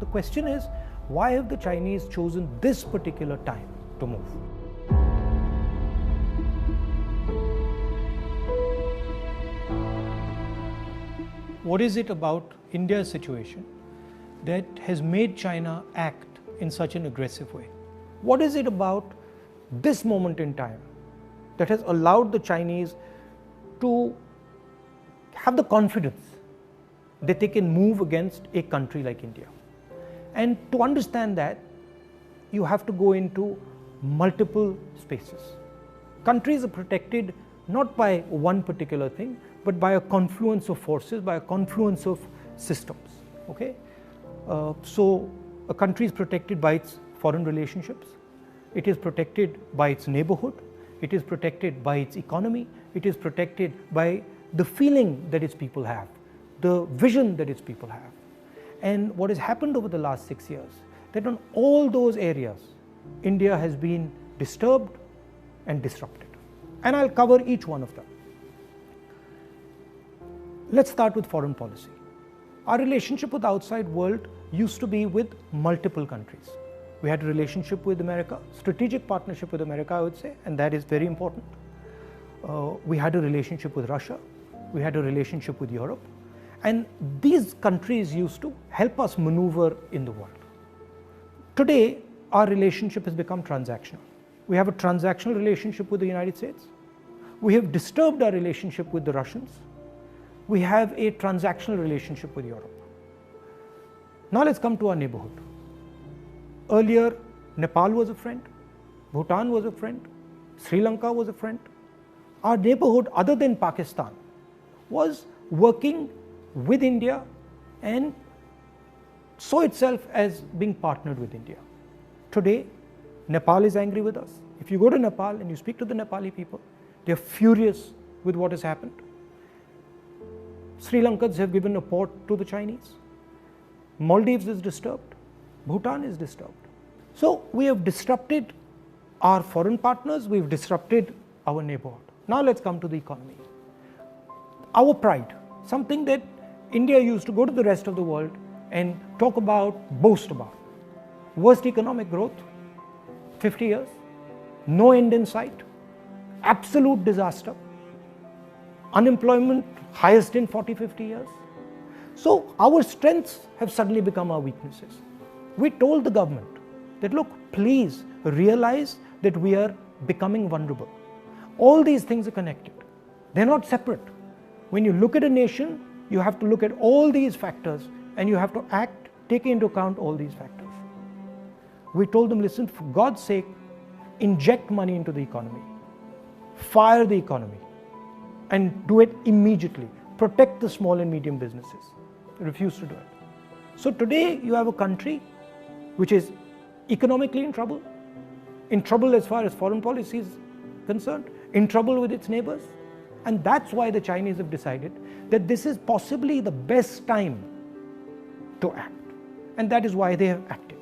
The question is, why have the Chinese chosen this particular time to move? What is it about India's situation that has made China act in such an aggressive way? What is it about this moment in time that has allowed the Chinese to have the confidence that they can move against a country like India? And to understand that, you have to go into multiple spaces. Countries are protected not by one particular thing, but by a confluence of forces, by a confluence of systems. Okay? So a country is protected by its foreign relationships, it is protected by its neighborhood, it is protected by its economy, it is protected by the feeling that its people have, the vision that its people have. And what has happened over the last 6 years, that on all those areas, India has been disturbed and disrupted. And I'll cover each one of them. Let's start with foreign policy. Our relationship with the outside world used to be with multiple countries. We had a relationship with America, strategic partnership with America, I would say, and that is very important. We had a relationship with Russia, we had a relationship with Europe, and these countries used to help us maneuver in the world. Today, our relationship has become transactional. We have a transactional relationship with the United States. We have disturbed our relationship with the Russians. We have a transactional relationship with Europe. Now let's come to our neighborhood. Earlier, Nepal was a friend, Bhutan was a friend, Sri Lanka was a friend. Our neighborhood, other than Pakistan, was working with India and saw itself as being partnered with India. Today, Nepal is angry with us. If you go to Nepal and you speak to the Nepali people, they are furious with what has happened. Sri Lankans have given a port to the Chinese. Maldives is disturbed. Bhutan is disturbed. So we have disrupted our foreign partners, we've disrupted our neighborhood. Now let's come to the economy. Our pride, something that India used to go to the rest of the world and talk about, boast about. Worst economic growth, 50 years, no end in sight, absolute disaster, unemployment highest in 40-50 years. So our strengths have suddenly become our weaknesses. We told the government that, look, please realize that we are becoming vulnerable. All these things are connected. They're not separate. When you look at a nation, you have to look at all these factors and you have to act, take into account all these factors. We told them, listen, for God's sake, inject money into the economy, fire the economy, and do it immediately. Protect the small and medium businesses. They refuse to do it. So today you have a country which is economically in trouble as far as foreign policy is concerned, in trouble with its neighbors. And that's why the Chinese have decided that this is possibly the best time to act. And that is why they have acted.